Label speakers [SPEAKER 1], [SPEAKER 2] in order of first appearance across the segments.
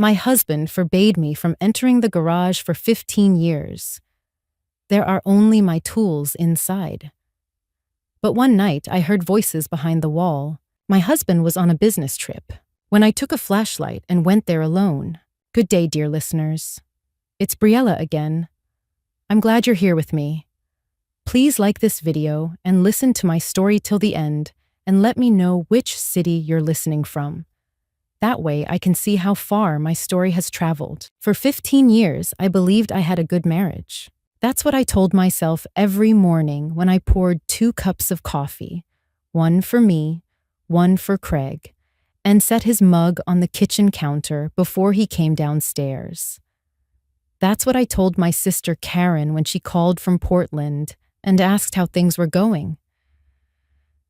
[SPEAKER 1] My husband forbade me from entering the garage for 15 years. There are only my tools inside. But one night I heard voices behind the wall. My husband was on a business trip. When I took a flashlight and went there alone. Good day, dear listeners. It's Briella again. I'm glad you're here with me. Please like this video and listen to my story till the end and let me know which city you're listening from. That way I can see how far my story has traveled. For 15 years, I believed I had a good marriage. That's what I told myself every morning when I poured 2 cups of coffee, one for me, one for Craig, and set his mug on the kitchen counter before he came downstairs. That's what I told my sister Karen when she called from Portland and asked how things were going.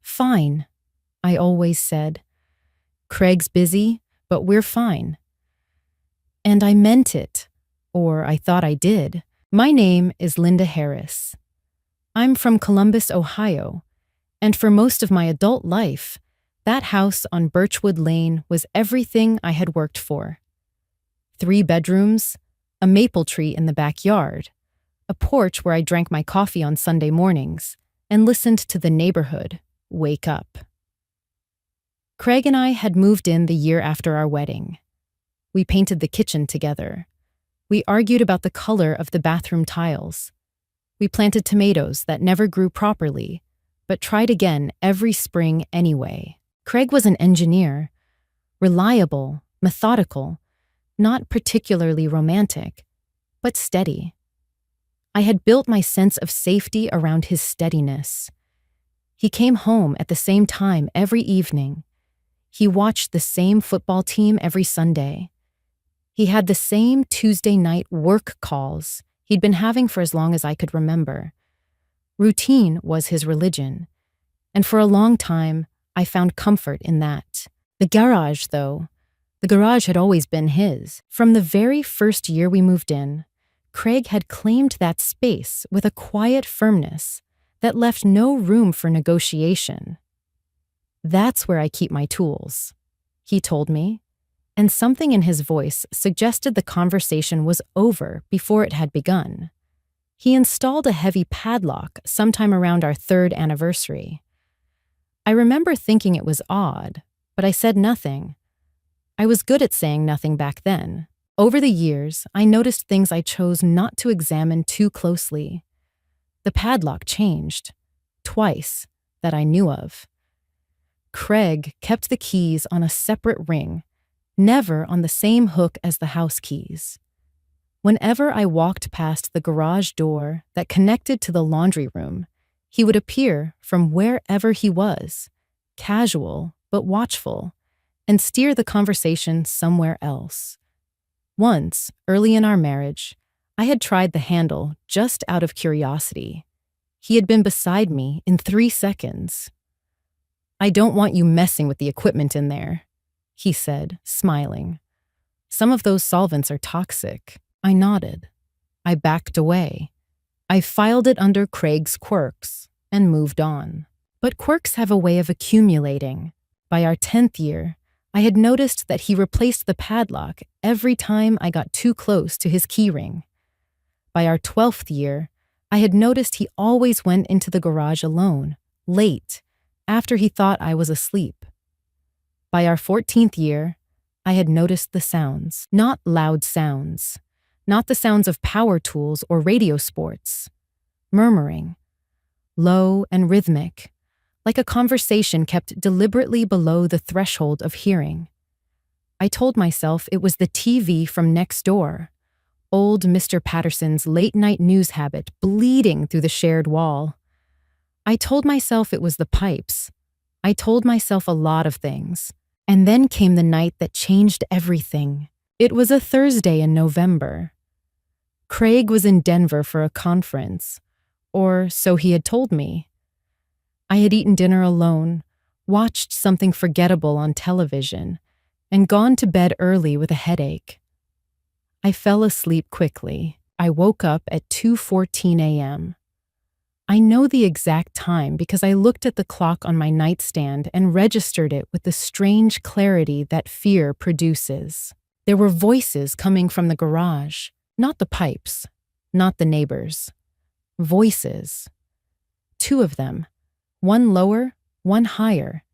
[SPEAKER 1] Fine, I always said. Craig's busy, but we're fine. And I meant it, or I thought I did. My name is Linda Harris. I'm from Columbus, Ohio, and for most of my adult life, that house on Birchwood Lane was everything I had worked for. 3 bedrooms, a maple tree in the backyard, a porch where I drank my coffee on Sunday mornings and listened to the neighborhood wake up. Craig and I had moved in the year after our wedding. We painted the kitchen together. We argued about the color of the bathroom tiles. We planted tomatoes that never grew properly, but tried again every spring anyway. Craig was an engineer, reliable, methodical, not particularly romantic, but steady. I had built my sense of safety around his steadiness. He came home at the same time every evening. He watched the same football team every Sunday. He had the same Tuesday night work calls he'd been having for as long as I could remember. Routine was his religion, and for a long time, I found comfort in that. The garage had always been his. From the very first year we moved in, Craig had claimed that space with a quiet firmness that left no room for negotiation. That's where I keep my tools, he told me, and something in his voice suggested the conversation was over before it had begun. He installed a heavy padlock sometime around our 3rd anniversary. I remember thinking it was odd, but I said nothing. I was good at saying nothing back then. Over the years, I noticed things I chose not to examine too closely. The padlock changed, twice, that I knew of. Craig kept the keys on a separate ring, never on the same hook as the house keys. Whenever I walked past the garage door that connected to the laundry room, he would appear from wherever he was, casual but watchful, and steer the conversation somewhere else. Once, early in our marriage, I had tried the handle just out of curiosity. He had been beside me in 3 seconds. "I don't want you messing with the equipment in there," he said, smiling. "Some of those solvents are toxic." I nodded. I backed away. I filed it under Craig's quirks and moved on. But quirks have a way of accumulating. By our 10th year, I had noticed that he replaced the padlock every time I got too close to his keyring. By our 12th year, I had noticed he always went into the garage alone, late, after he thought I was asleep. By our 14th year, I had noticed the sounds, not loud sounds, not the sounds of power tools or radio sports, murmuring, low and rhythmic, like a conversation kept deliberately below the threshold of hearing. I told myself it was the TV from next door, old Mr. Patterson's late-night news habit bleeding through the shared wall. I told myself it was the pipes. I told myself a lot of things. And then came the night that changed everything. It was a Thursday in November. Craig was in Denver for a conference, or so he had told me. I had eaten dinner alone, watched something forgettable on television, and gone to bed early with a headache. I fell asleep quickly. I woke up at 2:14 a.m. I know the exact time because I looked at the clock on my nightstand and registered it with the strange clarity that fear produces. There were voices coming from the garage, not the pipes, not the neighbors. Voices. Two of them, one lower, one higher,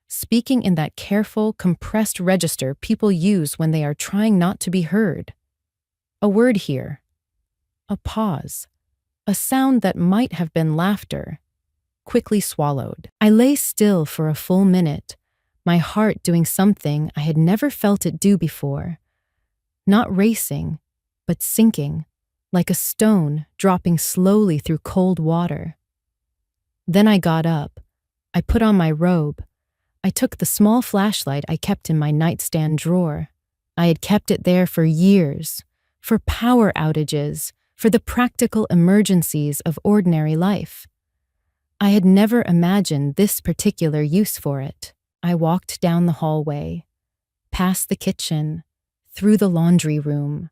[SPEAKER 1] speaking in that careful, compressed register people use when they are trying not to be heard. A word here. A pause. A sound that might have been laughter, quickly swallowed. I lay still for a full minute, my heart doing something I had never felt it do before. Not racing, but sinking, like a stone dropping slowly through cold water. Then I got up. I put on my robe. I took the small flashlight I kept in my nightstand drawer. I had kept it there for years, for power outages, for the practical emergencies of ordinary life. I had never imagined this particular use for it. I walked down the hallway, past the kitchen, through the laundry room.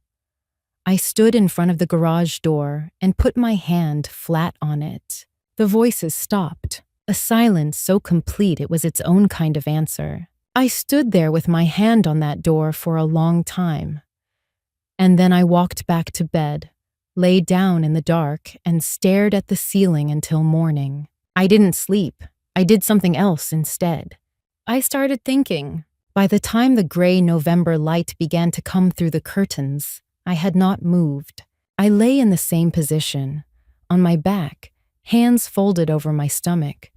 [SPEAKER 1] I stood in front of the garage door and put my hand flat on it. The voices stopped, a silence so complete it was its own kind of answer. I stood there with my hand on that door for a long time. And then I walked back to bed, lay down in the dark, and stared at the ceiling until morning. I didn't sleep. I did something else instead. I started thinking. By the time the gray November light began to come through the curtains, I had not moved. I lay in the same position, on my back, hands folded over my stomach.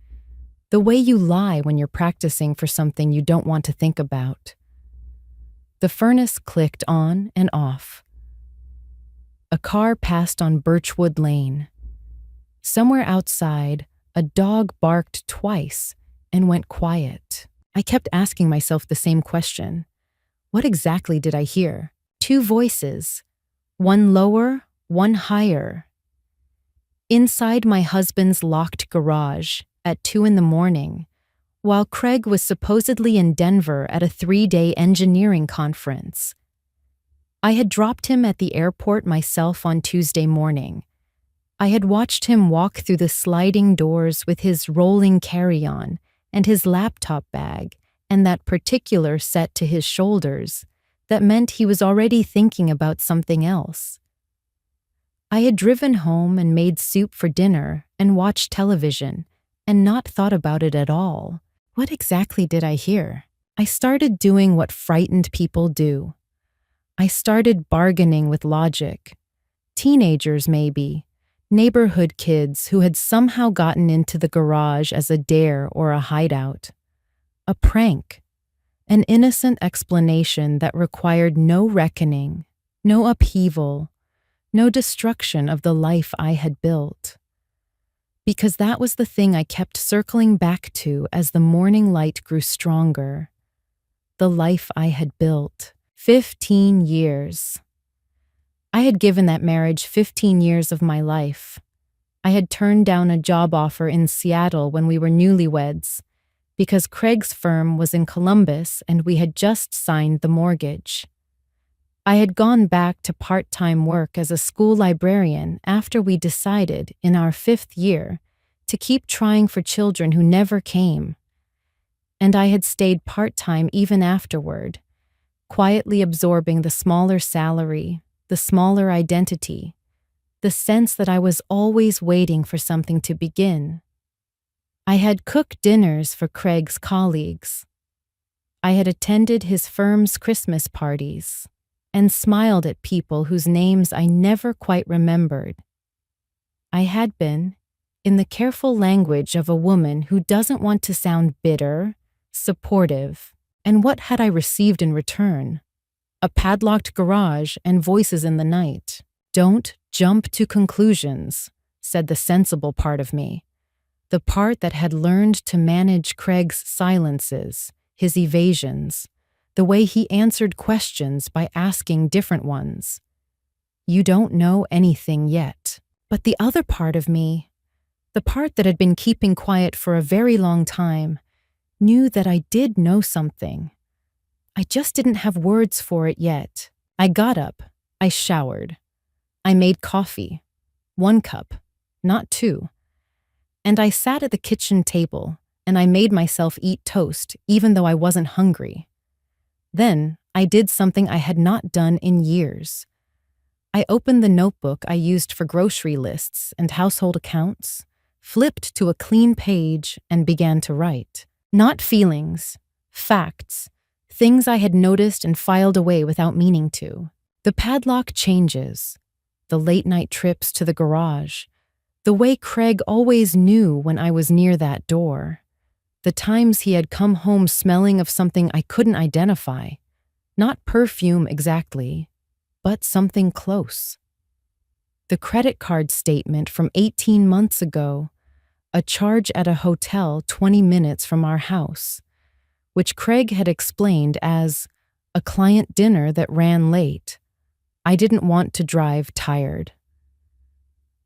[SPEAKER 1] The way you lie when you're practicing for something you don't want to think about. The furnace clicked on and off. A car passed on Birchwood Lane. Somewhere outside, a dog barked twice and went quiet. I kept asking myself the same question. What exactly did I hear? Two voices, one lower, one higher. Inside my husband's locked garage at 2 a.m, while Craig was supposedly in Denver at a 3-day engineering conference. I had dropped him at the airport myself on Tuesday morning. I had watched him walk through the sliding doors with his rolling carry-on and his laptop bag and that particular set to his shoulders that meant he was already thinking about something else. I had driven home and made soup for dinner and watched television and not thought about it at all. What exactly did I hear? I started doing what frightened people do. I started bargaining with logic. Teenagers, maybe. Neighborhood kids who had somehow gotten into the garage as a dare or a hideout. A prank. An innocent explanation that required no reckoning, no upheaval, no destruction of the life I had built. Because that was the thing I kept circling back to as the morning light grew stronger. The life I had built. 15 years. I had given that marriage 15 years of my life. I had turned down a job offer in Seattle when we were newlyweds, because Craig's firm was in Columbus and we had just signed the mortgage. I had gone back to part-time work as a school librarian after we decided, in our 5th year, to keep trying for children who never came. And I had stayed part-time even afterward, quietly absorbing the smaller salary, the smaller identity, the sense that I was always waiting for something to begin. I had cooked dinners for Craig's colleagues. I had attended his firm's Christmas parties and smiled at people whose names I never quite remembered. I had been, in the careful language of a woman who doesn't want to sound bitter, supportive, and what had I received in return? A padlocked garage and voices in the night. Don't jump to conclusions, said the sensible part of me. The part that had learned to manage Craig's silences, his evasions, the way he answered questions by asking different ones. You don't know anything yet. But the other part of me, the part that had been keeping quiet for a very long time, knew that I did know something. I just didn't have words for it yet. I got up. I showered. I made coffee. 1 cup, not 2. And I sat at the kitchen table, and I made myself eat toast, even though I wasn't hungry. Then I did something I had not done in years. I opened the notebook I used for grocery lists and household accounts, flipped to a clean page, and began to write. Not feelings, facts, things I had noticed and filed away without meaning to. The padlock changes, the late-night trips to the garage, the way Craig always knew when I was near that door, the times he had come home smelling of something I couldn't identify, not perfume exactly, but something close. The credit card statement from 18 months ago, a charge at a hotel 20 minutes from our house, which Craig had explained as a client dinner that ran late. I didn't want to drive tired.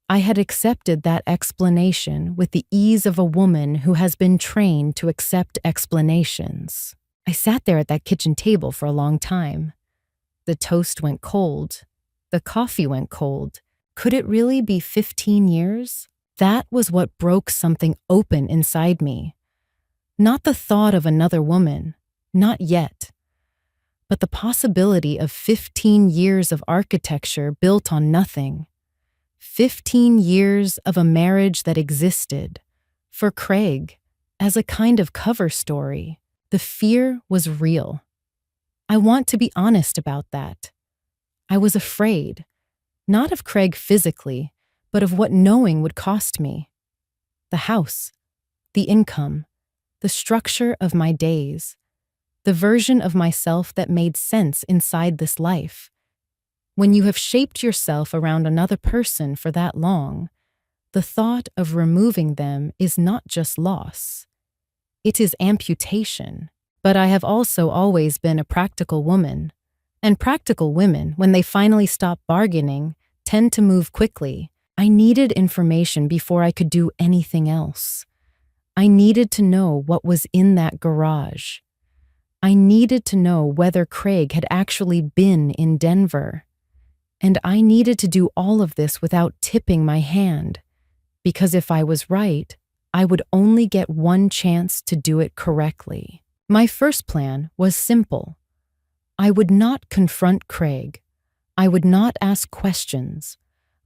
[SPEAKER 1] I had accepted that explanation with the ease of a woman who has been trained to accept explanations. I sat there at that kitchen table for a long time. The toast went cold. The coffee went cold. Could it really be 15 years? That was what broke something open inside me. Not the thought of another woman, not yet, but the possibility of 15 years of architecture built on nothing. 15 years of a marriage that existed, for Craig, as a kind of cover story. The fear was real. I want to be honest about that. I was afraid, not of Craig physically, but of what knowing would cost me. The house, the income, the structure of my days, the version of myself that made sense inside this life. When you have shaped yourself around another person for that long, the thought of removing them is not just loss. It is amputation. But I have also always been a practical woman. And practical women, when they finally stop bargaining, tend to move quickly. I needed information before I could do anything else. I needed to know what was in that garage. I needed to know whether Craig had actually been in Denver. And I needed to do all of this without tipping my hand, because if I was right, I would only get one chance to do it correctly. My first plan was simple. I would not confront Craig. I would not ask questions.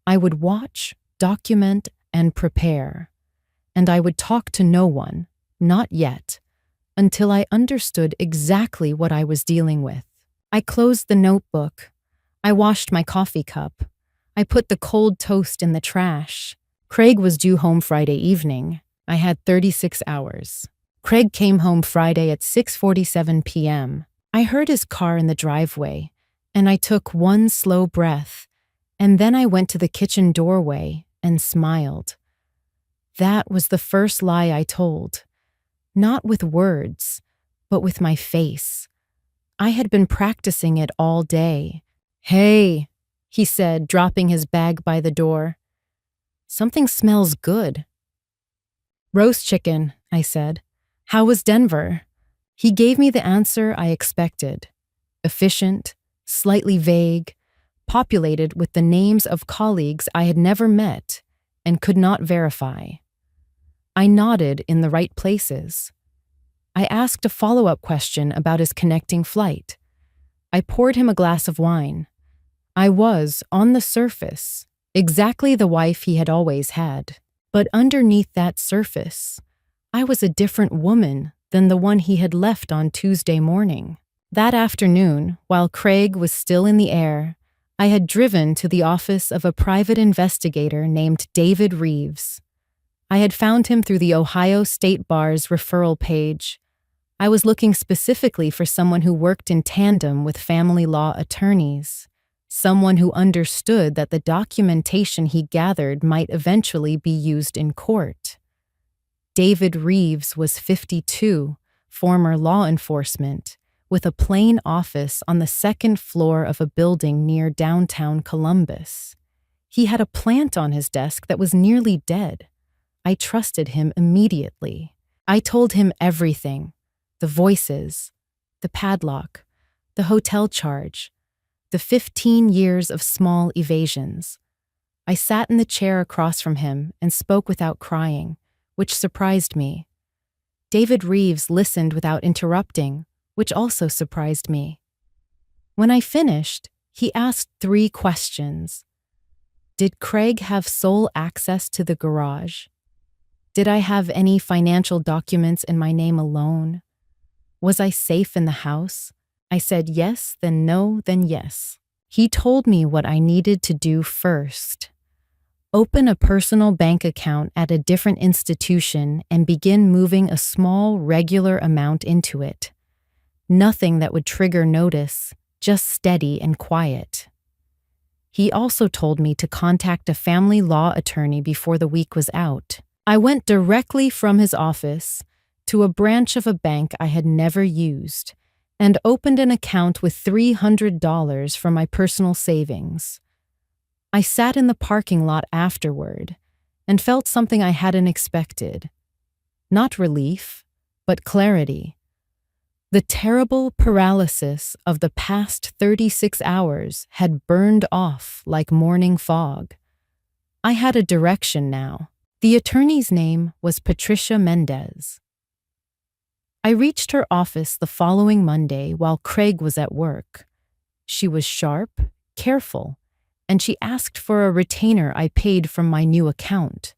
[SPEAKER 1] I would watch, document, and prepare. And I would talk to no one, not yet, until I understood exactly what I was dealing with. I closed the notebook. I washed my coffee cup. I put the cold toast in the trash. Craig was due home Friday evening. I had 36 hours. Craig came home Friday at 6:47 p.m. I heard his car in the driveway, and I took one slow breath, and then I went to the kitchen doorway and smiled. That was the first lie I told, not with words, but with my face. I had been practicing it all day. "Hey," he said, dropping his bag by the door. "Something smells good." "Roast chicken," I said. "How was Denver?" He gave me the answer I expected. Efficient, slightly vague, populated with the names of colleagues I had never met and could not verify. I nodded in the right places. I asked a follow-up question about his connecting flight. I poured him a glass of wine. I was, on the surface, exactly the wife he had always had. But underneath that surface, I was a different woman than the one he had left on Tuesday morning. That afternoon, while Craig was still in the air, I had driven to the office of a private investigator named David Reeves. I had found him through the Ohio State Bar's referral page. I was looking specifically for someone who worked in tandem with family law attorneys, someone who understood that the documentation he gathered might eventually be used in court. David Reeves was 52, former law enforcement, with a plain office on the second floor of a building near downtown Columbus. He had a plant on his desk that was nearly dead. I trusted him immediately. I told him everything: the voices, the padlock, the hotel charge, the 15 years of small evasions. I sat in the chair across from him and spoke without crying, which surprised me. David Reeves listened without interrupting, which also surprised me. When I finished, he asked 3 questions. Did Craig have sole access to the garage? Did I have any financial documents in my name alone? Was I safe in the house? I said yes, then no, then yes. He told me what I needed to do first. Open a personal bank account at a different institution and begin moving a small, regular amount into it. Nothing that would trigger notice, just steady and quiet. He also told me to contact a family law attorney before the week was out. I went directly from his office to a branch of a bank I had never used and opened an account with $300 from my personal savings. I sat in the parking lot afterward and felt something I hadn't expected. Not relief, but clarity. The terrible paralysis of the past 36 hours had burned off like morning fog. I had a direction now. The attorney's name was Patricia Mendez. I reached her office the following Monday while Craig was at work. She was sharp, careful, and she asked for a retainer I paid from my new account.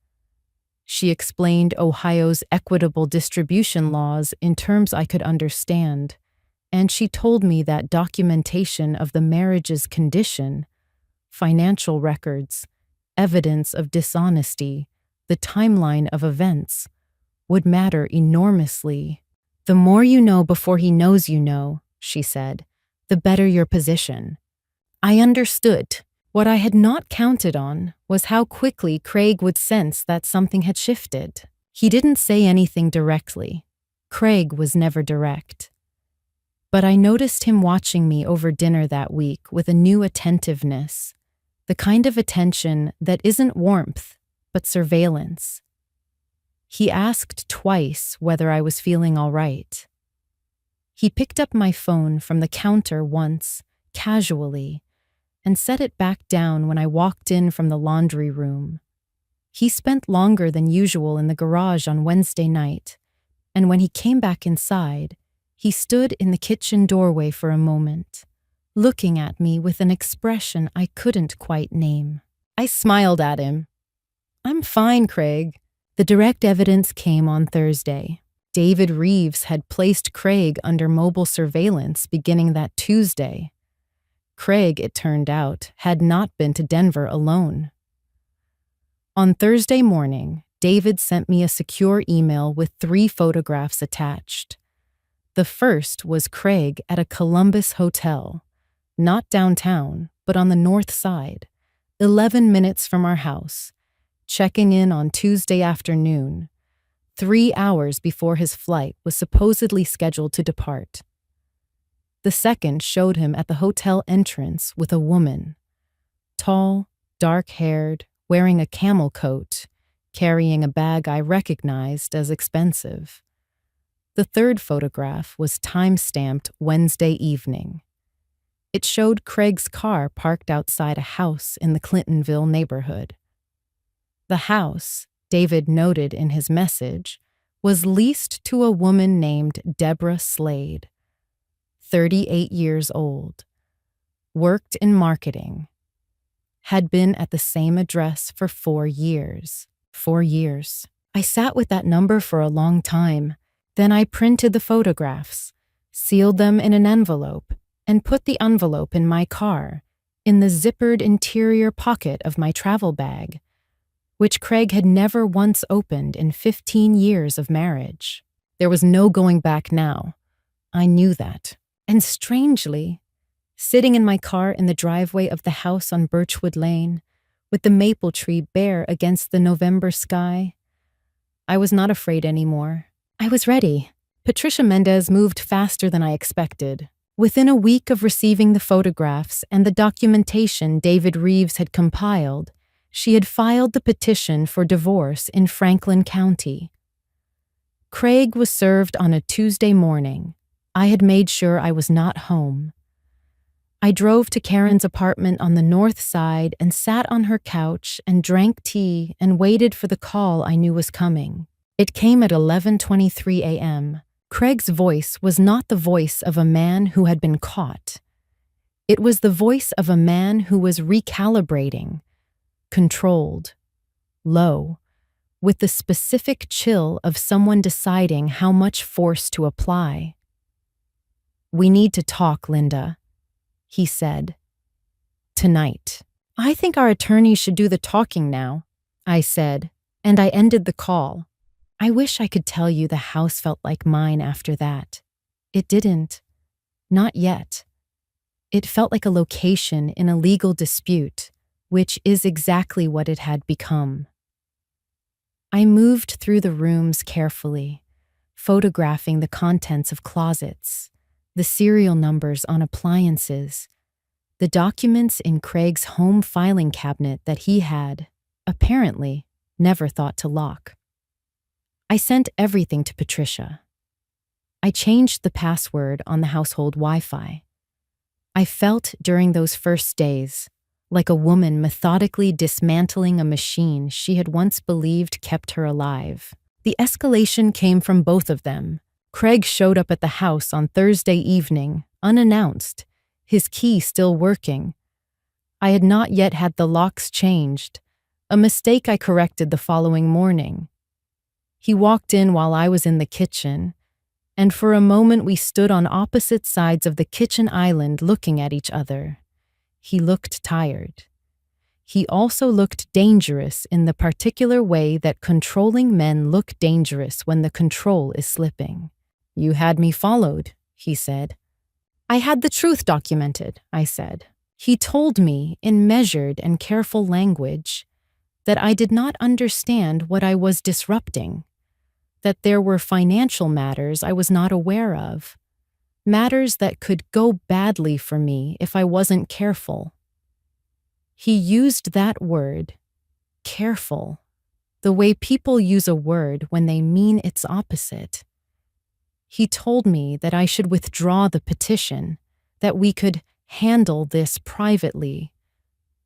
[SPEAKER 1] She explained Ohio's equitable distribution laws in terms I could understand, and she told me that documentation of the marriage's condition, financial records, evidence of dishonesty, the timeline of events, would matter enormously. The more you know before he knows you know, she said, the better your position. I understood. What I had not counted on was how quickly Craig would sense that something had shifted. He didn't say anything directly. Craig was never direct. But I noticed him watching me over dinner that week with a new attentiveness, the kind of attention that isn't warmth, but surveillance. He asked twice whether I was feeling all right. He picked up my phone from the counter once, casually, and set it back down when I walked in from the laundry room. He spent longer than usual in the garage on Wednesday night, and when he came back inside, he stood in the kitchen doorway for a moment, looking at me with an expression I couldn't quite name. I smiled at him. I'm fine, Craig. The direct evidence came on Thursday. David Reeves had placed Craig under mobile surveillance beginning that Tuesday. Craig, it turned out, had not been to Denver alone. On Thursday morning, David sent me a secure email with 3 photographs attached. The first was Craig at a Columbus hotel, not downtown, but on the north side, 11 minutes from our house, checking in on Tuesday afternoon, 3 hours before his flight was supposedly scheduled to depart. The second showed him at the hotel entrance with a woman, tall, dark-haired, wearing a camel coat, carrying a bag I recognized as expensive. The third photograph was time-stamped Wednesday evening. It showed Craig's car parked outside a house in the Clintonville neighborhood. The house, David noted in his message, was leased to a woman named Deborah Slade, 38 years old, worked in marketing, had been at the same address for 4 years. 4 years. I sat with that number for a long time. Then I printed the photographs, sealed them in an envelope, and put the envelope in my car, in the zippered interior pocket of my travel bag, which Craig had never once opened in 15 years of marriage. There was no going back now. I knew that. And strangely, sitting in my car in the driveway of the house on Birchwood Lane, with the maple tree bare against the November sky, I was not afraid anymore. I was ready. Patricia Mendez moved faster than I expected. Within a week of receiving the photographs and the documentation David Reeves had compiled, she had filed the petition for divorce in Franklin County. Craig was served on a Tuesday morning. I had made sure I was not home. I drove to Karen's apartment on the north side and sat on her couch and drank tea and waited for the call I knew was coming. It came at 11:23 a.m. Craig's voice was not the voice of a man who had been caught. It was the voice of a man who was recalibrating, controlled, low, with the specific chill of someone deciding how much force to apply. "We need to talk, Linda," he said. "Tonight." "I think our attorneys should do the talking now," I said, and I ended the call. I wish I could tell you the house felt like mine after that. It didn't. Not yet. It felt like a location in a legal dispute, which is exactly what it had become. I moved through the rooms carefully, photographing the contents of closets, the serial numbers on appliances, the documents in Craig's home filing cabinet that he had, apparently, never thought to lock. I sent everything to Patricia. I changed the password on the household Wi-Fi. I felt during those first days like a woman methodically dismantling a machine she had once believed kept her alive. The escalation came from both of them. Craig showed up at the house on Thursday evening, unannounced, his key still working. I had not yet had the locks changed, a mistake I corrected the following morning. He walked in while I was in the kitchen, and for a moment we stood on opposite sides of the kitchen island looking at each other. He looked tired. He also looked dangerous in the particular way that controlling men look dangerous when the control is slipping. "You had me followed," he said. "I had the truth documented," I said. He told me, in measured and careful language, that I did not understand what I was disrupting, that there were financial matters I was not aware of, matters that could go badly for me if I wasn't careful. He used that word, careful, the way people use a word when they mean its opposite. He told me that I should withdraw the petition, that we could handle this privately,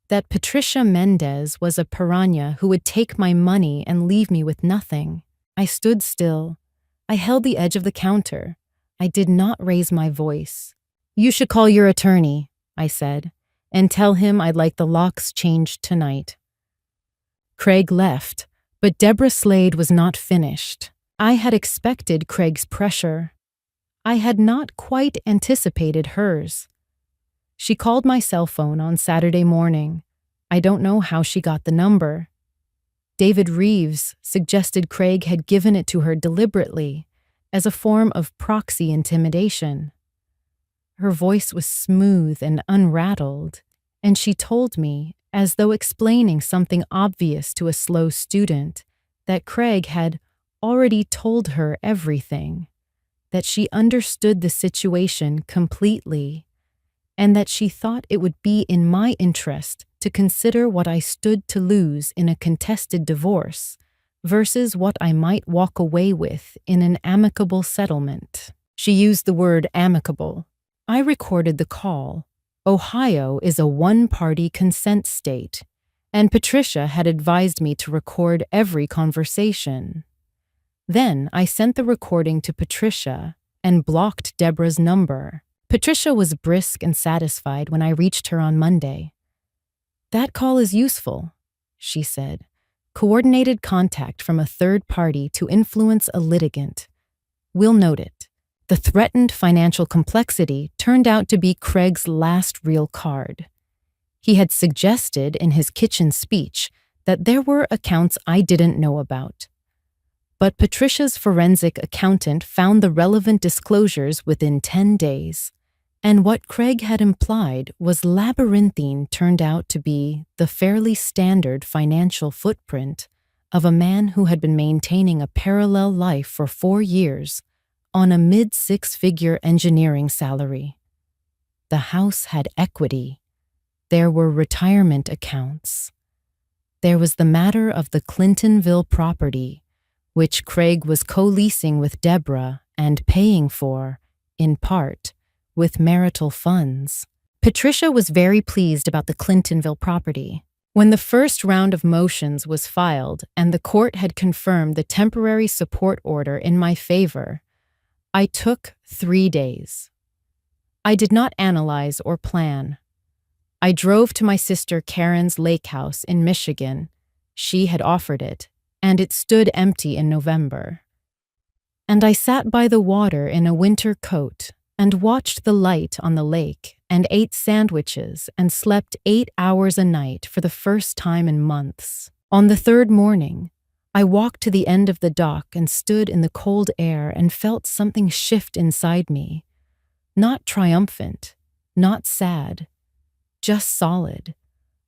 [SPEAKER 1] that Patricia Mendez was a piranha who would take my money and leave me with nothing. I stood still. I held the edge of the counter. I did not raise my voice. "You should call your attorney," I said, "and tell him I'd like the locks changed tonight." Craig left, but Deborah Slade was not finished. I had expected Craig's pressure. I had not quite anticipated hers. She called my cell phone on Saturday morning. I don't know how she got the number. David Reeves suggested Craig had given it to her deliberately, as a form of proxy intimidation. Her voice was smooth and unrattled, and she told me, as though explaining something obvious to a slow student, that Craig had already told her everything, that she understood the situation completely, and that she thought it would be in my interest to consider what I stood to lose in a contested divorce versus what I might walk away with in an amicable settlement. She used the word amicable. I recorded the call. Ohio is a one-party consent state, and Patricia had advised me to record every conversation. Then I sent the recording to Patricia and blocked Deborah's number. Patricia was brisk and satisfied when I reached her on Monday. "That call is useful," she said. "Coordinated contact from a third party to influence a litigant. We'll note it." The threatened financial complexity turned out to be Craig's last real card. He had suggested in his kitchen speech that there were accounts I didn't know about. But Patricia's forensic accountant found the relevant disclosures within 10 days. And what Craig had implied was labyrinthine turned out to be the fairly standard financial footprint of a man who had been maintaining a parallel life for 4 years on a mid-six-figure engineering salary. The house had equity. There were retirement accounts. There was the matter of the Clintonville property, which Craig was co-leasing with Deborah and paying for, in part, with marital funds. Patricia was very pleased about the Clintonville property. When the first round of motions was filed and the court had confirmed the temporary support order in my favor, I took 3 days. I did not analyze or plan. I drove to my sister Karen's lake house in Michigan. She had offered it, and it stood empty in November. And I sat by the water in a winter coat and watched the light on the lake and ate sandwiches and slept 8 hours a night for the first time in months. On the third morning, I walked to the end of the dock and stood in the cold air and felt something shift inside me. Not triumphant, not sad, just solid,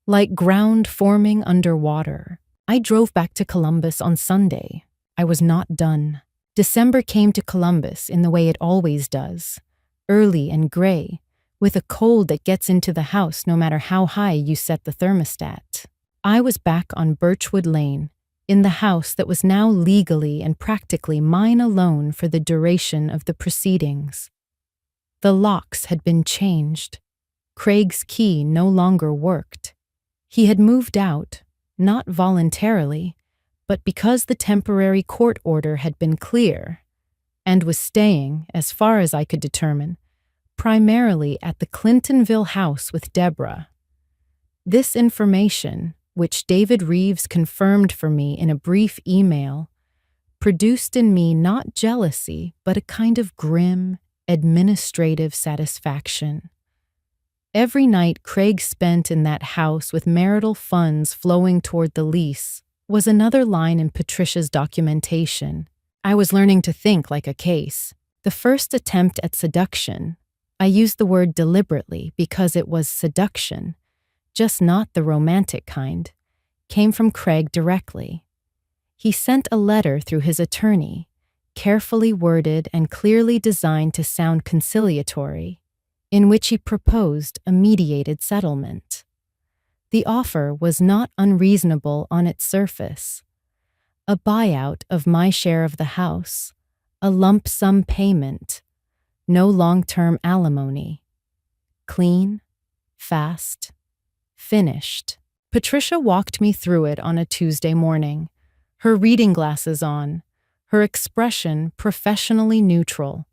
[SPEAKER 1] like ground forming underwater. I drove back to Columbus on Sunday. I was not done. December came to Columbus in the way it always does, early and gray, with a cold that gets into the house no matter how high you set the thermostat. I was back on Birchwood Lane, in the house that was now legally and practically mine alone for the duration of the proceedings. The locks had been changed. Craig's key no longer worked. He had moved out, not voluntarily, but because the temporary court order had been clear, and was staying, as far as I could determine, primarily at the Clintonville house with Deborah. This information, which David Reeves confirmed for me in a brief email, produced in me not jealousy, but a kind of grim, administrative satisfaction. Every night Craig spent in that house with marital funds flowing toward the lease was another line in Patricia's documentation. I was learning to think like a case. The first attempt at seduction, I used the word deliberately because it was seduction, just not the romantic kind, came from Craig directly. He sent a letter through his attorney, carefully worded and clearly designed to sound conciliatory, in which he proposed a mediated settlement. The offer was not unreasonable on its surface. A buyout of my share of the house, a lump sum payment, no long-term alimony. Clean, fast, finished. Patricia walked me through it on a Tuesday morning, her reading glasses on, her expression professionally neutral.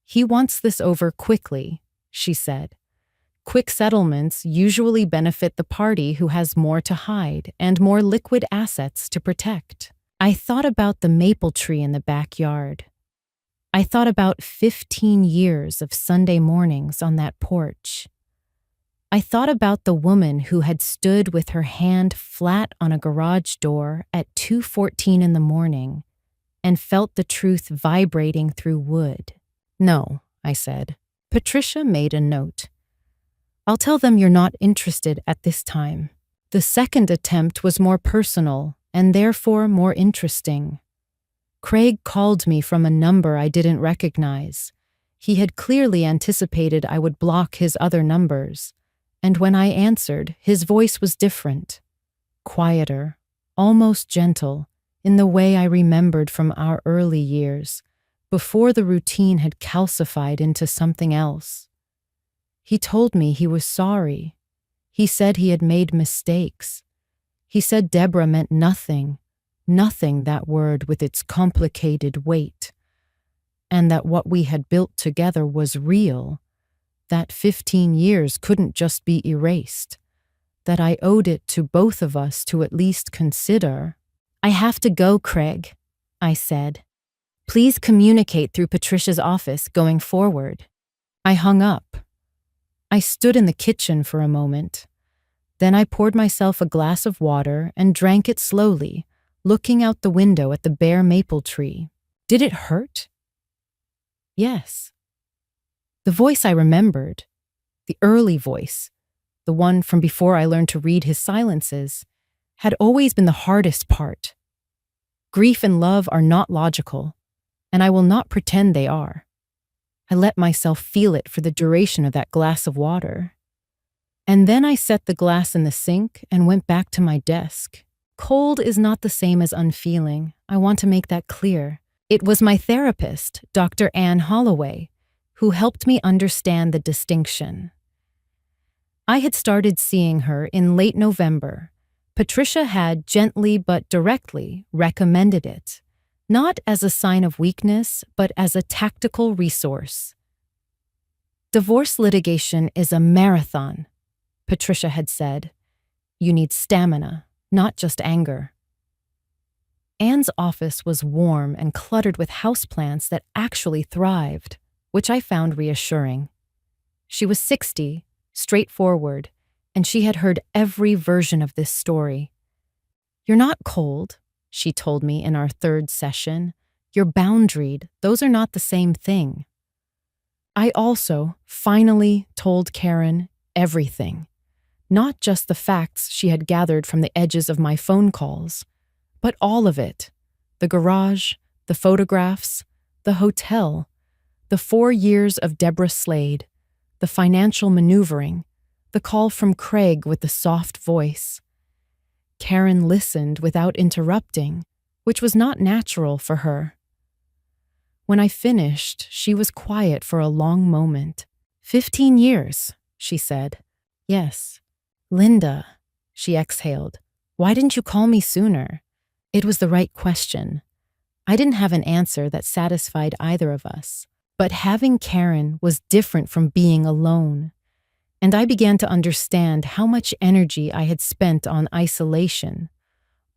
[SPEAKER 1] "He wants this over quickly," she said. "Quick settlements usually benefit the party who has more to hide and more liquid assets to protect." I thought about the maple tree in the backyard. I thought about 15 years of Sunday mornings on that porch. I thought about the woman who had stood with her hand flat on a garage door at 2:14 in the morning and felt the truth vibrating through wood. "No," I said. Patricia made a note. "I'll tell them you're not interested at this time." The second attempt was more personal and therefore more interesting. Craig called me from a number I didn't recognize. He had clearly anticipated I would block his other numbers, and when I answered, his voice was different, quieter, almost gentle, in the way I remembered from our early years, before the routine had calcified into something else. He told me he was sorry. He said he had made mistakes. He said Deborah meant nothing, that word with its complicated weight, and that what we had built together was real, that 15 years couldn't just be erased, that I owed it to both of us to at least consider. "I have to go, Craig," I said. "Please communicate through Patricia's office going forward." I hung up. I stood in the kitchen for a moment. Then I poured myself a glass of water and drank it slowly, looking out the window at the bare maple tree. Did it hurt? Yes. The voice I remembered, the early voice, the one from before I learned to read his silences, had always been the hardest part. Grief and love are not logical, and I will not pretend they are. I let myself feel it for the duration of that glass of water. And then I set the glass in the sink and went back to my desk. Cold is not the same as unfeeling. I want to make that clear. It was my therapist, Dr. Ann Holloway, who helped me understand the distinction. I had started seeing her in late November. Patricia had gently but directly recommended it, not as a sign of weakness, but as a tactical resource. Divorce litigation is a marathon, Patricia had said. You need stamina, not just anger. Anne's office was warm and cluttered with houseplants that actually thrived, which I found reassuring. She was 60, straightforward, and she had heard every version of this story. You're not cold, she told me in our third session. You're boundaried. Those are not the same thing. I also finally told Karen everything, not just the facts she had gathered from the edges of my phone calls, but all of it. The garage, the photographs, the hotel, the 4 years of Deborah Slade, the financial maneuvering, the call from Craig with the soft voice. Karen listened without interrupting, which was not natural for her. When I finished, she was quiet for a long moment. 15 years, she said. Yes. Linda, she exhaled. Why didn't you call me sooner? It was the right question. I didn't have an answer that satisfied either of us. But having Karen was different from being alone. And I began to understand how much energy I had spent on isolation,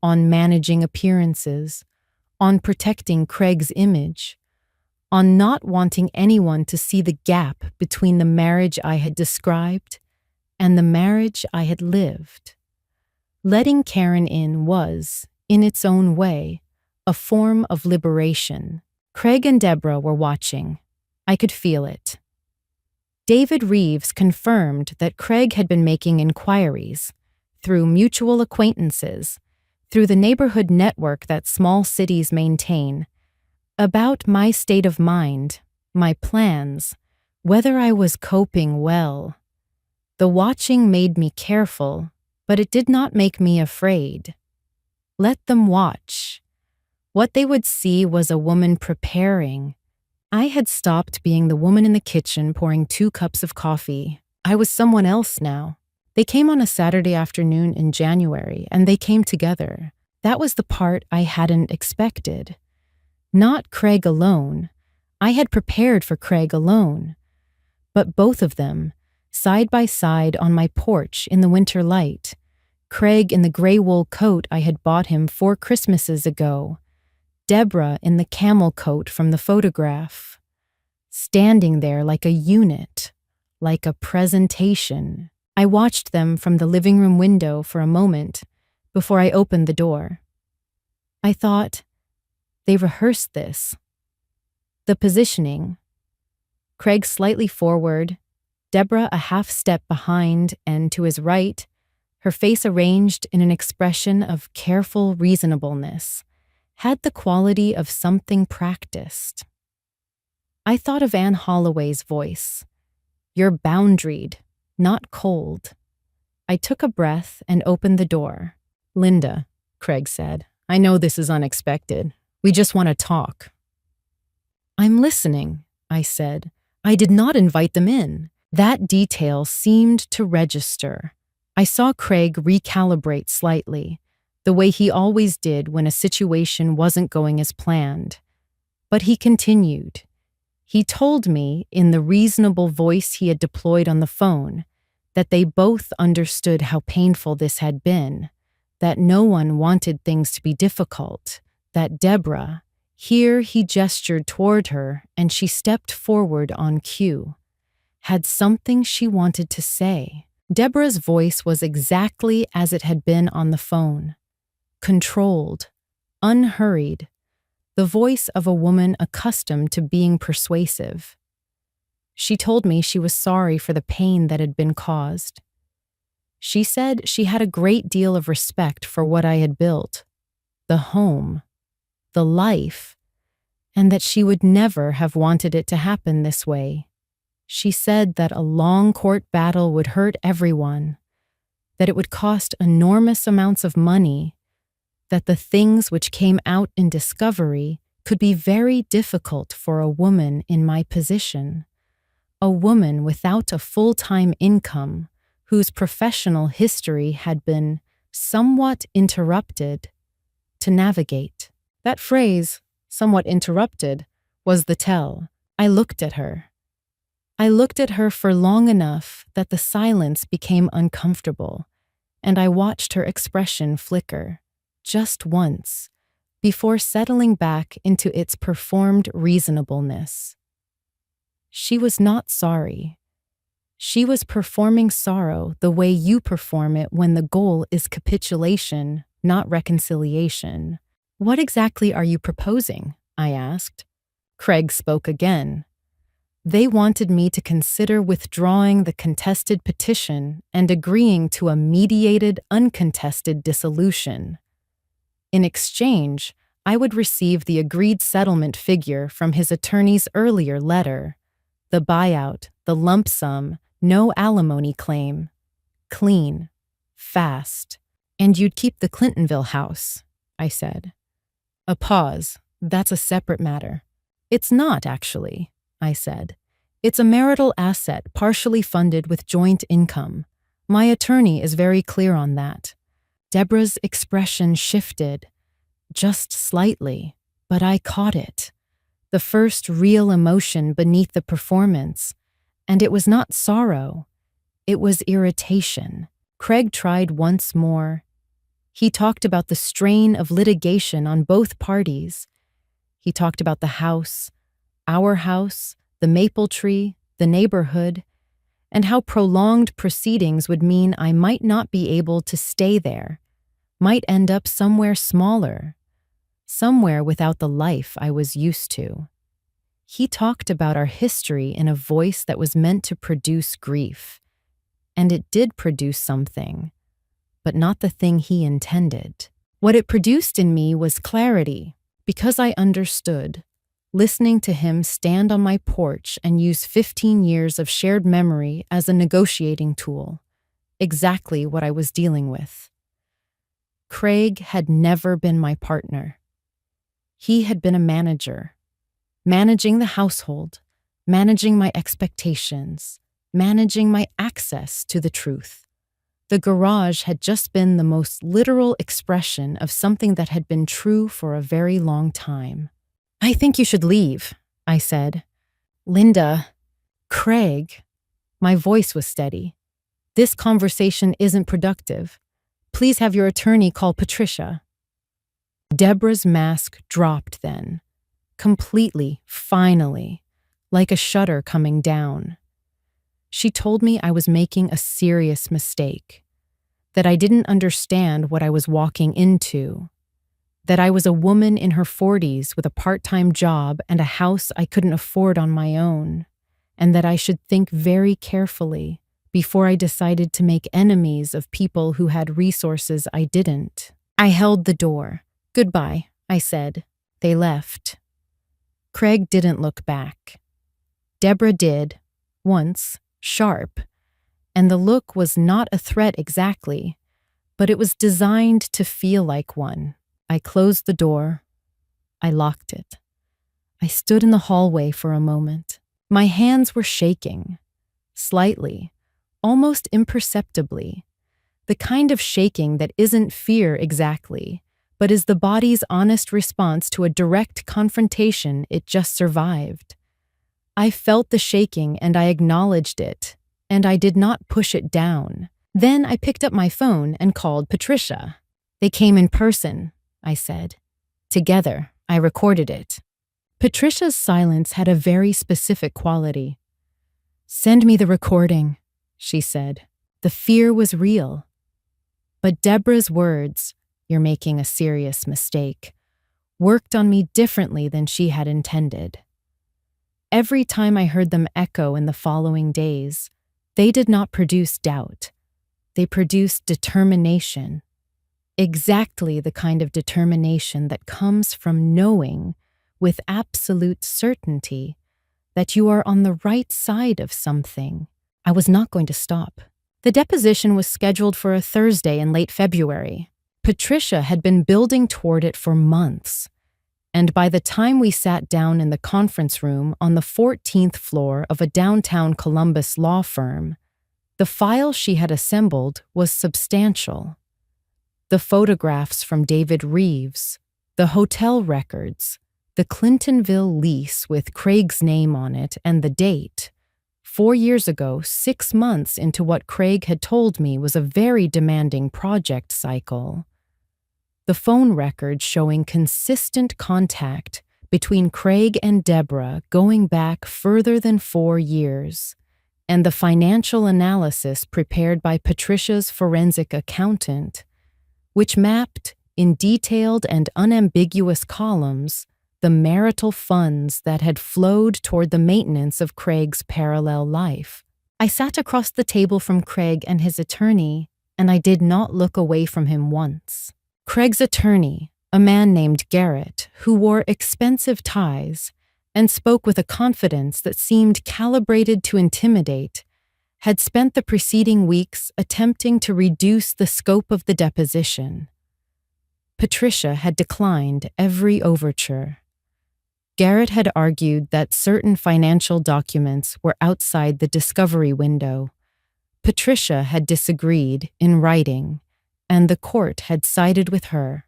[SPEAKER 1] on managing appearances, on protecting Craig's image, on not wanting anyone to see the gap between the marriage I had described and the marriage I had lived. Letting Karen in was, in its own way, a form of liberation. Craig and Deborah were watching. I could feel it. David Reeves confirmed that Craig had been making inquiries, through mutual acquaintances, through the neighborhood network that small cities maintain, about my state of mind, my plans, whether I was coping well. The watching made me careful, but it did not make me afraid. Let them watch. What they would see was a woman preparing. I had stopped being the woman in the kitchen pouring 2 cups of coffee. I was someone else now. They came on a Saturday afternoon in January, and they came together. That was the part I hadn't expected. Not Craig alone. I had prepared for Craig alone. But both of them, side by side on my porch in the winter light. Craig in the gray wool coat I had bought him 4 Christmases ago. Deborah in the camel coat from the photograph. Standing there like a unit, like a presentation. I watched them from the living room window for a moment before I opened the door. I thought, they rehearsed this. The positioning. Craig slightly forward, Deborah a half step behind and to his right, her face arranged in an expression of careful reasonableness, had the quality of something practiced. I thought of Anne Holloway's voice. You're boundaried, not cold. I took a breath and opened the door. Linda, Craig said, I know this is unexpected. We just want to talk. I'm listening, I said. I did not invite them in. That detail seemed to register. I saw Craig recalibrate slightly, the way he always did when a situation wasn't going as planned. But he continued. He told me, in the reasonable voice he had deployed on the phone, that they both understood how painful this had been, that no one wanted things to be difficult, that Deborah, here he gestured toward her and she stepped forward on cue, had something she wanted to say. Deborah's voice was exactly as it had been on the phone. Controlled, unhurried, the voice of a woman accustomed to being persuasive. She told me she was sorry for the pain that had been caused. She said she had a great deal of respect for what I had built, the home, the life, and that she would never have wanted it to happen this way. She said that a long court battle would hurt everyone, that it would cost enormous amounts of money, that the things which came out in discovery could be very difficult for a woman in my position, a woman without a full-time income whose professional history had been somewhat interrupted, to navigate. That phrase, somewhat interrupted, was the tell. I looked at her. I looked at her for long enough that the silence became uncomfortable, and I watched her expression flicker, just once, before settling back into its performed reasonableness. She was not sorry. She was performing sorrow the way you perform it when the goal is capitulation, not reconciliation. "What exactly are you proposing?" I asked. Craig spoke again. "They wanted me to consider withdrawing the contested petition and agreeing to a mediated, uncontested dissolution. In exchange, I would receive the agreed settlement figure from his attorney's earlier letter, the buyout, the lump sum, no alimony claim. Clean. Fast. And you'd keep the Clintonville house," I said. A pause. "That's a separate matter." "It's not, actually," I said. "It's a marital asset partially funded with joint income. My attorney is very clear on that." Deborah's expression shifted, just slightly, but I caught it. The first real emotion beneath the performance, and it was not sorrow. It was irritation. Craig tried once more. He talked about the strain of litigation on both parties. He talked about the house, our house, the maple tree, the neighborhood, and how prolonged proceedings would mean I might not be able to stay there, might end up somewhere smaller, somewhere without the life I was used to. He talked about our history in a voice that was meant to produce grief, and it did produce something, but not the thing he intended. What it produced in me was clarity, because I understood, listening to him stand on my porch and use 15 years of shared memory as a negotiating tool, exactly what I was dealing with. Craig had never been my partner. He had been a manager, managing the household, managing my expectations, managing my access to the truth. The garage had just been the most literal expression of something that had been true for a very long time. "I think you should leave," I said. "Linda." "Craig." My voice was steady. "This conversation isn't productive. Please have your attorney call Patricia." Deborah's mask dropped then, completely, finally, like a shutter coming down. She told me I was making a serious mistake, that I didn't understand what I was walking into, that I was a woman in her 40s with a part-time job and a house I couldn't afford on my own, and that I should think very carefully before I decided to make enemies of people who had resources I didn't. I held the door. "Goodbye," I said. They left. Craig didn't look back. Deborah did, once, sharp, and the look was not a threat exactly, but it was designed to feel like one. I closed the door. I locked it. I stood in the hallway for a moment. My hands were shaking, slightly, almost imperceptibly, the kind of shaking that isn't fear exactly, but is the body's honest response to a direct confrontation it just survived. I felt the shaking and I acknowledged it, and I did not push it down. Then I picked up my phone and called Patricia. "They came in person," I said. "Together, I recorded it." Patricia's silence had a very specific quality. "Send me the recording," she said. The fear was real. But Deborah's words, "You're making a serious mistake," worked on me differently than she had intended. Every time I heard them echo in the following days, they did not produce doubt. They produced determination. Exactly the kind of determination that comes from knowing, with absolute certainty, that you are on the right side of something. I was not going to stop. The deposition was scheduled for a Thursday in late February. Patricia had been building toward it for months, and by the time we sat down in the conference room on the 14th floor of a downtown Columbus law firm, the file she had assembled was substantial. The photographs from David Reeves, the hotel records, the Clintonville lease with Craig's name on it and the date, 4 years ago, 6 months into what Craig had told me was a very demanding project cycle. The phone record showing consistent contact between Craig and Deborah going back further than 4 years, and the financial analysis prepared by Patricia's forensic accountant, which mapped, in detailed and unambiguous columns, the marital funds that had flowed toward the maintenance of Craig's parallel life. I sat across the table from Craig and his attorney, and I did not look away from him once. Craig's attorney, a man named Garrett, who wore expensive ties and spoke with a confidence that seemed calibrated to intimidate, had spent the preceding weeks attempting to reduce the scope of the deposition. Patricia had declined every overture. Garrett had argued that certain financial documents were outside the discovery window. Patricia had disagreed in writing, and the court had sided with her.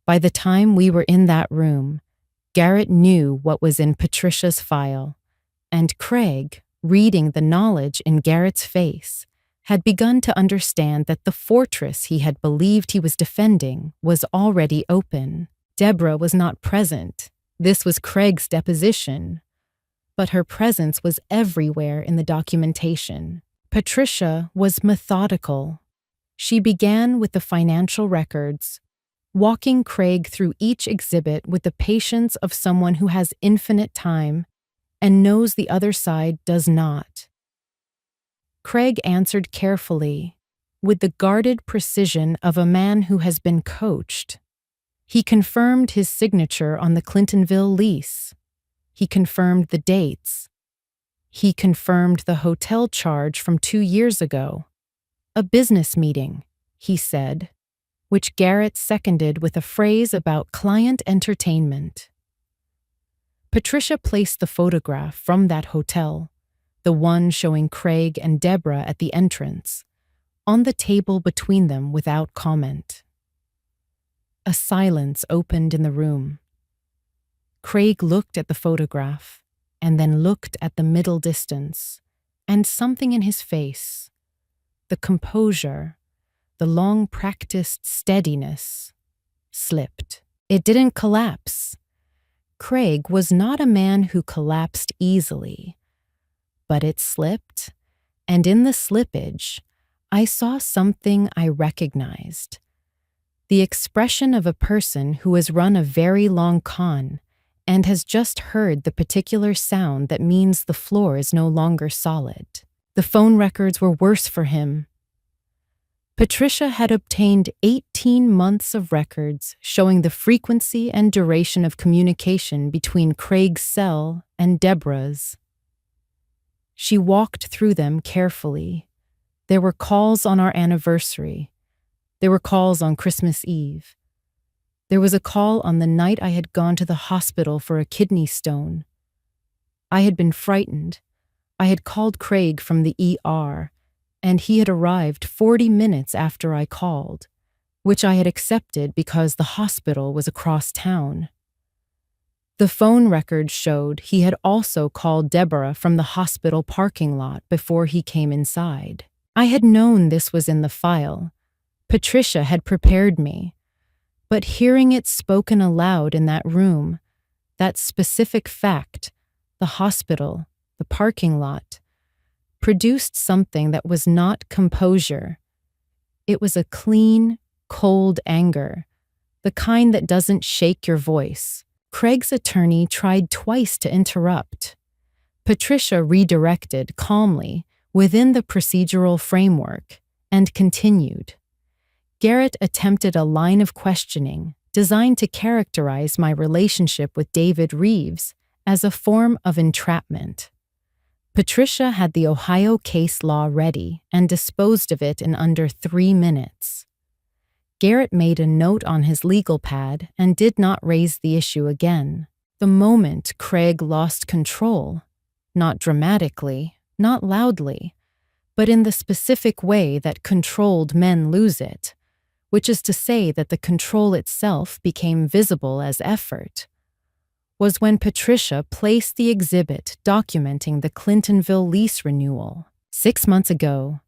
[SPEAKER 1] By the time we were in that room, Garrett knew what was in Patricia's file, and Craig, reading the knowledge in Garrett's face, had begun to understand that the fortress he had believed he was defending was already open. Deborah was not present. This was Craig's deposition. But her presence was everywhere in the documentation. Patricia was methodical. She began with the financial records, walking Craig through each exhibit with the patience of someone who has infinite time and knows the other side does not. Craig answered carefully, with the guarded precision of a man who has been coached. He confirmed his signature on the Clintonville lease. He confirmed the dates. He confirmed the hotel charge from 2 years ago. A business meeting, he said, which Garrett seconded with a phrase about client entertainment. Patricia placed the photograph from that hotel, the one showing Craig and Deborah at the entrance, on the table between them without comment. A silence opened in the room. Craig looked at the photograph and then looked at the middle distance, and something in his face, the composure, the long-practiced steadiness, slipped. It didn't collapse. Craig was not a man who collapsed easily, but it slipped, and in the slippage, I saw something I recognized. The expression of a person who has run a very long con and has just heard the particular sound that means the floor is no longer solid. The phone records were worse for him. Patricia had obtained 18 months of records showing the frequency and duration of communication between Craig's cell and Deborah's. She walked through them carefully. There were calls on our anniversary. There were calls on Christmas Eve. There was a call on the night I had gone to the hospital for a kidney stone. I had been frightened. I had called Craig from the ER, and he had arrived 40 minutes after I called, which I had accepted because the hospital was across town. The phone record showed he had also called Deborah from the hospital parking lot before he came inside. I had known this was in the file. Patricia had prepared me. But hearing it spoken aloud in that room, that specific fact, the hospital, the parking lot, produced something that was not composure. It was a clean, cold anger, the kind that doesn't shake your voice. Craig's attorney tried twice to interrupt. Patricia redirected calmly within the procedural framework and continued. Garrett attempted a line of questioning designed to characterize my relationship with David Reeves as a form of entrapment. Patricia had the Ohio case law ready and disposed of it in under 3 minutes. Garrett made a note on his legal pad and did not raise the issue again. The moment Craig lost control, not dramatically, not loudly, but in the specific way that controlled men lose it, which is to say that the control itself became visible as effort, was when Patricia placed the exhibit documenting the Clintonville lease renewal. 6 months ago,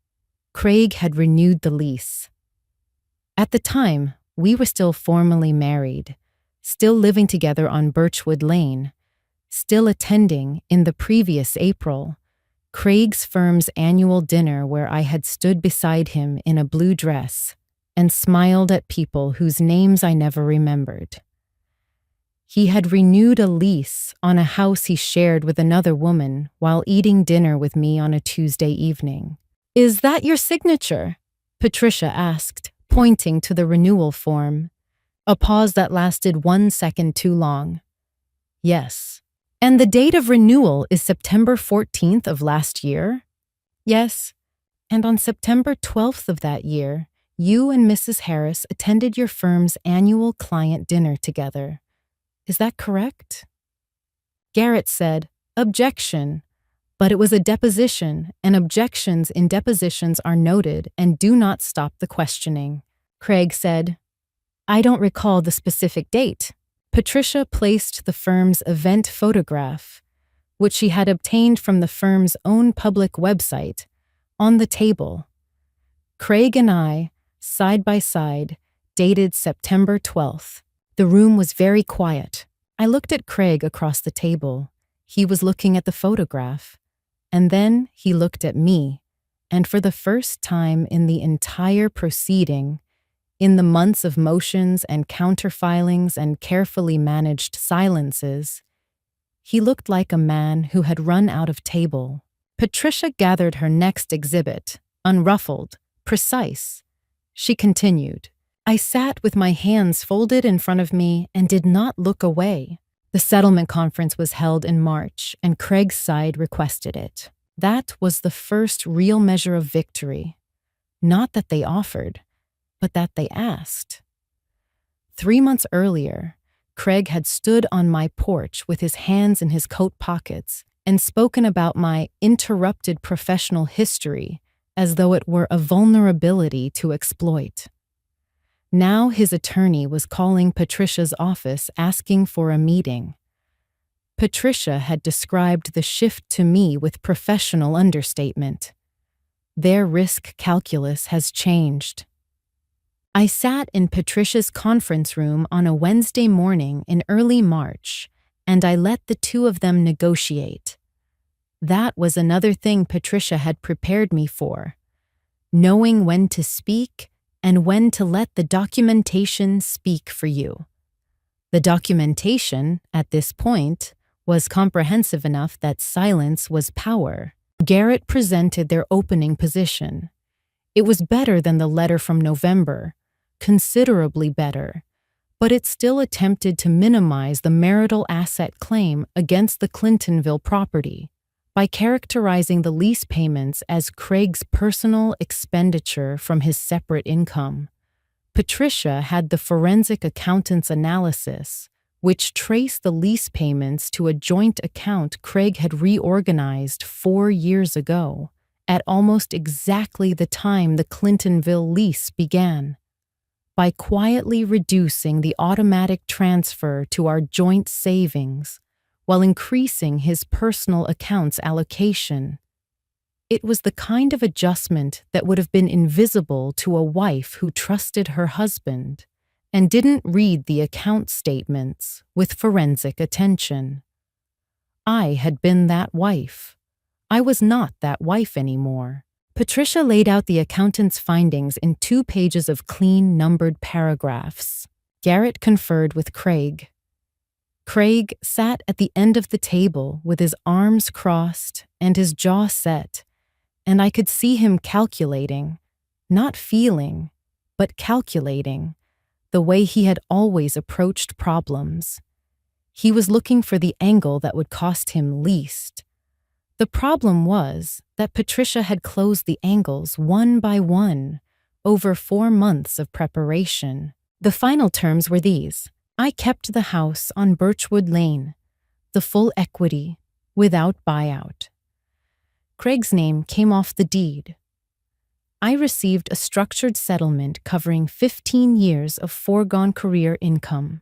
[SPEAKER 1] Craig had renewed the lease. At the time, we were still formally married, still living together on Birchwood Lane, still attending, in the previous April, Craig's firm's annual dinner where I had stood beside him in a blue dress and smiled at people whose names I never remembered. He had renewed a lease on a house he shared with another woman while eating dinner with me on a Tuesday evening. "Is that your signature?" Patricia asked, pointing to the renewal form. A pause that lasted 1 second too long. "Yes." "And the date of renewal is September 14th of last year?" "Yes." "And on September 12th of that year, you and Mrs. Harris attended your firm's annual client dinner together. Is that correct?" Garrett said, "Objection." But it was a deposition, and objections in depositions are noted and do not stop the questioning. Craig said, "I don't recall the specific date." Patricia placed the firm's event photograph, which she had obtained from the firm's own public website, on the table. Craig and I, side by side, dated September 12th. The room was very quiet. I looked at Craig across the table. He was looking at the photograph. And then he looked at me, and for the first time in the entire proceeding, in the months of motions and counterfilings and carefully managed silences, he looked like a man who had run out of table. Patricia gathered her next exhibit, unruffled, precise. She continued, "I sat with my hands folded in front of me and did not look away. The settlement conference was held in March, and Craig's side requested it. That was the first real measure of victory. Not that they offered, but that they asked. 3 months earlier, Craig had stood on my porch with his hands in his coat pockets and spoken about my interrupted professional history as though it were a vulnerability to exploit. Now his attorney was calling Patricia's office asking for a meeting. Patricia had described the shift to me with professional understatement. Their risk calculus has changed. I sat in Patricia's conference room on a Wednesday morning in early March, and I let the two of them negotiate. That was another thing Patricia had prepared me for, knowing when to speak and when to let the documentation speak for you. The documentation, at this point, was comprehensive enough that silence was power. Garrett presented their opening position. It was better than the letter from November, considerably better, but it still attempted to minimize the marital asset claim against the Clintonville property by characterizing the lease payments as Craig's personal expenditure from his separate income. Patricia had the forensic accountant's analysis, which traced the lease payments to a joint account Craig had reorganized 4 years ago, at almost exactly the time the Clintonville lease began. By quietly reducing the automatic transfer to our joint savings, while increasing his personal accounts allocation. It was the kind of adjustment that would have been invisible to a wife who trusted her husband and didn't read the account statements with forensic attention. I had been that wife. I was not that wife anymore. Patricia laid out the accountant's findings in 2 pages of clean, numbered paragraphs. Garrett conferred with Craig. Craig sat at the end of the table with his arms crossed and his jaw set, and I could see him calculating, not feeling, but calculating, the way he had always approached problems. He was looking for the angle that would cost him least. The problem was that Patricia had closed the angles one by one over 4 months of preparation. The final terms were these. I kept the house on Birchwood Lane, the full equity, without buyout. Craig's name came off the deed. I received a structured settlement covering 15 years of foregone career income.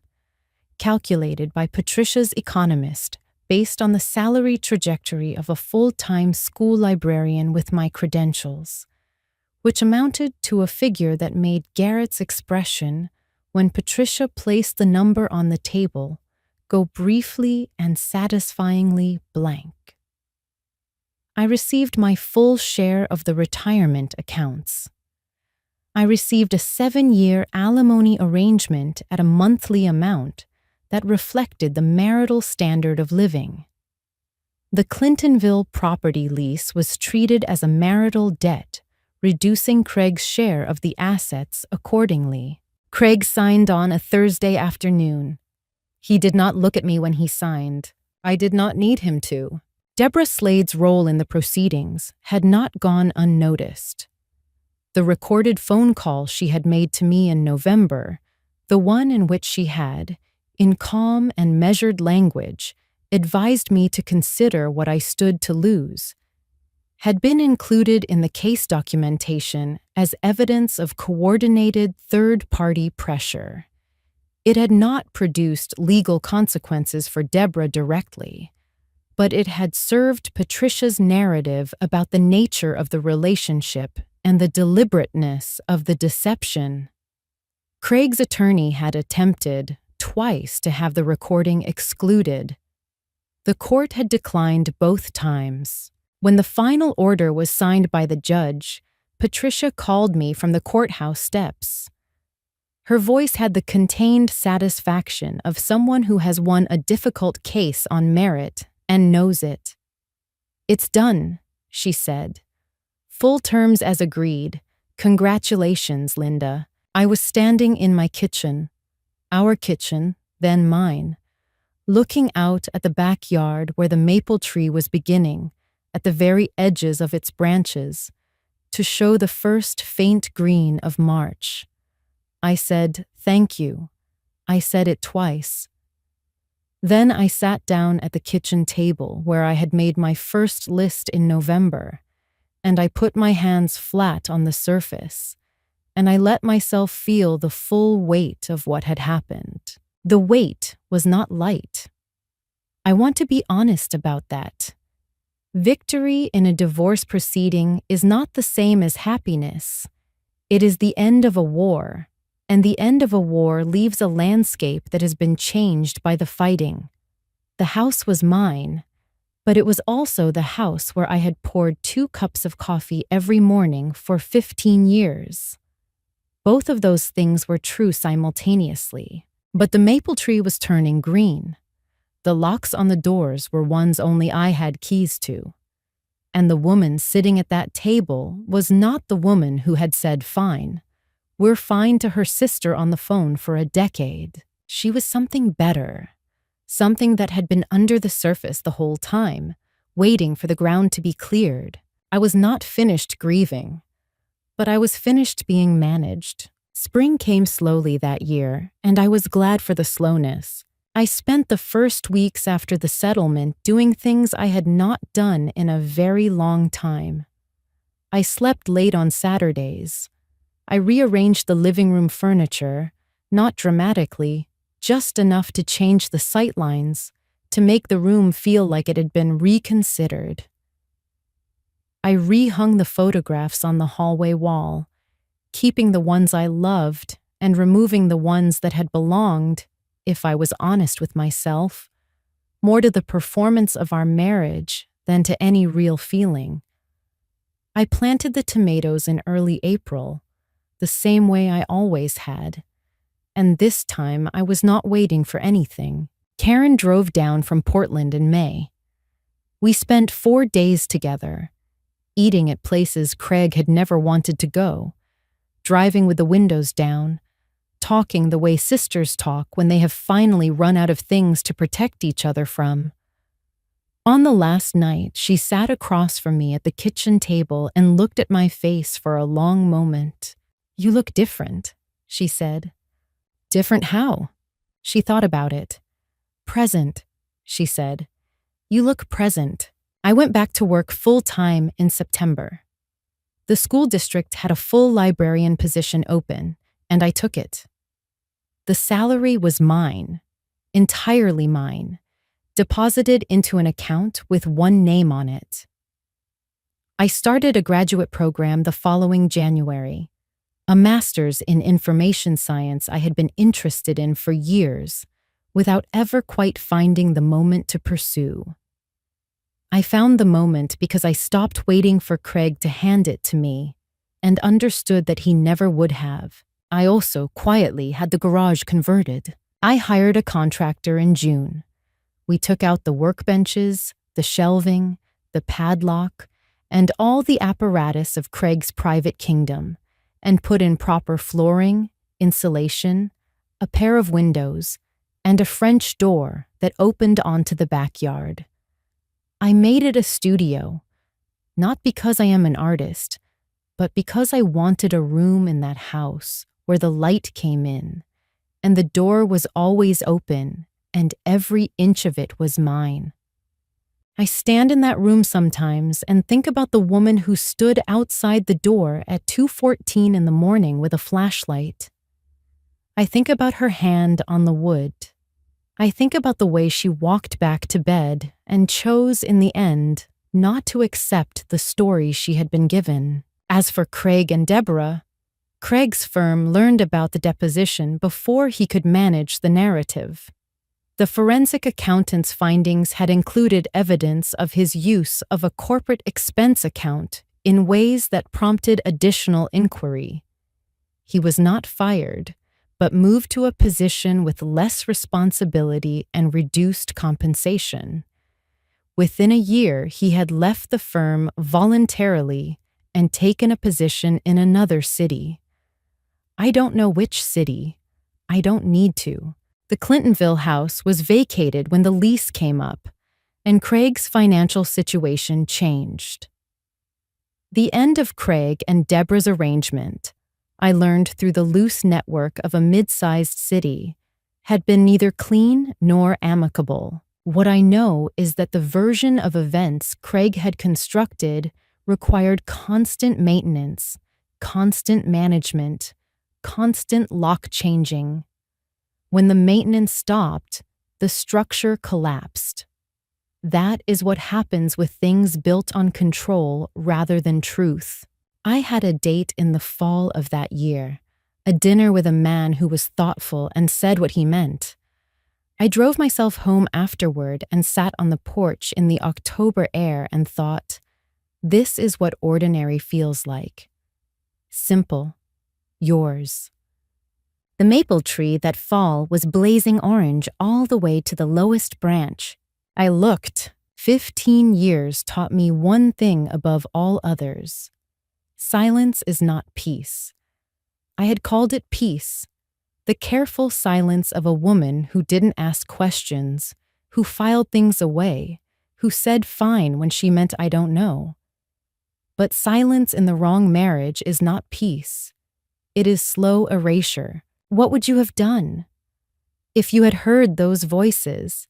[SPEAKER 1] calculated by Patricia's economist based on the salary trajectory of a full-time school librarian with my credentials, which amounted to a figure that made Garrett's expression, when Patricia placed the number on the table, go briefly and satisfyingly blank. I received my full share of the retirement accounts. I received a 7-year alimony arrangement at a monthly amount that reflected the marital standard of living. The Clintonville property lease was treated as a marital debt, reducing Craig's share of the assets accordingly. Craig signed on a Thursday afternoon. He did not look at me when he signed. I did not need him to. Deborah Slade's role in the proceedings had not gone unnoticed. The recorded phone call she had made to me in November, the one in which she had, in calm and measured language, advised me to consider what I stood to lose, had been included in the case documentation as evidence of coordinated third-party pressure. It had not produced legal consequences for Deborah directly, but it had served Patricia's narrative about the nature of the relationship and the deliberateness of the deception. Craig's attorney had attempted, twice, to have the recording excluded. The court had declined both times. When the final order was signed by the judge, Patricia called me from the courthouse steps. Her voice had the contained satisfaction of someone who has won a difficult case on merit and knows it. "It's done," she said. "Full terms as agreed. Congratulations, Linda." I was standing in my kitchen, our kitchen, then mine, looking out at the backyard where the maple tree was beginning, at the very edges of its branches, to show the first faint green of March. I said, "Thank you." I said it twice. Then I sat down at the kitchen table where I had made my first list in November, and I put my hands flat on the surface, and I let myself feel the full weight of what had happened. The weight was not light. I want to be honest about that. Victory in a divorce proceeding is not the same as happiness. It is the end of a war, and the end of a war leaves a landscape that has been changed by the fighting. The house was mine, but it was also the house where I had poured 2 cups of coffee every morning for 15 years. Both of those things were true simultaneously, but the maple tree was turning green. The locks on the doors were ones only I had keys to. And the woman sitting at that table was not the woman who had said fine. We're fine to her sister on the phone for a decade. She was something better, something that had been under the surface the whole time, waiting for the ground to be cleared. I was not finished grieving, but I was finished being managed. Spring came slowly that year, and I was glad for the slowness. I spent the first weeks after the settlement doing things I had not done in a very long time. I slept late on Saturdays. I rearranged the living room furniture, not dramatically, just enough to change the sightlines, to make the room feel like it had been reconsidered. I rehung the photographs on the hallway wall, keeping the ones I loved and removing the ones that had belonged, if I was honest with myself, more to the performance of our marriage than to any real feeling. I planted the tomatoes in early April, the same way I always had, and this time I was not waiting for anything. Karen drove down from Portland in May. We spent 4 days together, eating at places Craig had never wanted to go, driving with the windows down, talking the way sisters talk when they have finally run out of things to protect each other from. On the last night, she sat across from me at the kitchen table and looked at my face for a long moment. "You look different," she said. "Different how?" She thought about it. "Present," she said. "You look present." I went back to work full-time in September. The school district had a full librarian position open, and I took it. The salary was mine. entirely mine, deposited into an account with one name on it. I started a graduate program the following January, a master's in information science I had been interested in for years, without ever quite finding the moment to pursue. I found the moment because I stopped waiting for Craig to hand it to me and understood that he never would have. I also quietly had the garage converted. I hired a contractor in June. We took out the workbenches, the shelving, the padlock, and all the apparatus of Craig's private kingdom, and put in proper flooring, insulation, a pair of windows, and a French door that opened onto the backyard. I made it a studio, not because I am an artist, but because I wanted a room in that house where the light came in, and the door was always open, and every inch of it was mine. I stand in that room sometimes and think about the woman who stood outside the door at 2:14 in the morning with a flashlight. I think about her hand on the wood. I think about the way she walked back to bed and chose in the end not to accept the story she had been given. As for Craig and Deborah, Craig's firm learned about the deposition before he could manage the narrative. The forensic accountant's findings had included evidence of his use of a corporate expense account in ways that prompted additional inquiry. He was not fired, but moved to a position with less responsibility and reduced compensation. Within a year, he had left the firm voluntarily and taken a position in another city. I don't know which city. I don't need to. The Clintonville house was vacated when the lease came up, and Craig's financial situation changed. The end of Craig and Deborah's arrangement, I learned through the loose network of a mid-sized city, had been neither clean nor amicable. What I know is that the version of events Craig had constructed required constant maintenance, constant management, constant lock changing. When the maintenance stopped, the structure collapsed. That is what happens with things built on control rather than truth. I had a date in the fall of that year, a dinner with a man who was thoughtful and said what he meant. I drove myself home afterward and sat on the porch in the October air and thought, this is what ordinary feels like. Simple. Yours. The maple tree that fall was blazing orange all the way to the lowest branch. I looked. 15 years taught me one thing above all others. Silence is not peace. I had called it peace, the careful silence of a woman who didn't ask questions, who filed things away, who said fine when she meant I don't know. But silence in the wrong marriage is not peace. It is slow erasure. What would you have done? If you had heard those voices,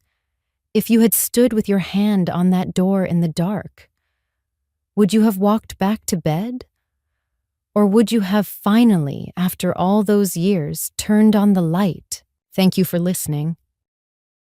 [SPEAKER 1] if you had stood with your hand on that door in the dark, would you have walked back to bed? Or would you have finally, after all those years, turned on the light? Thank you for listening.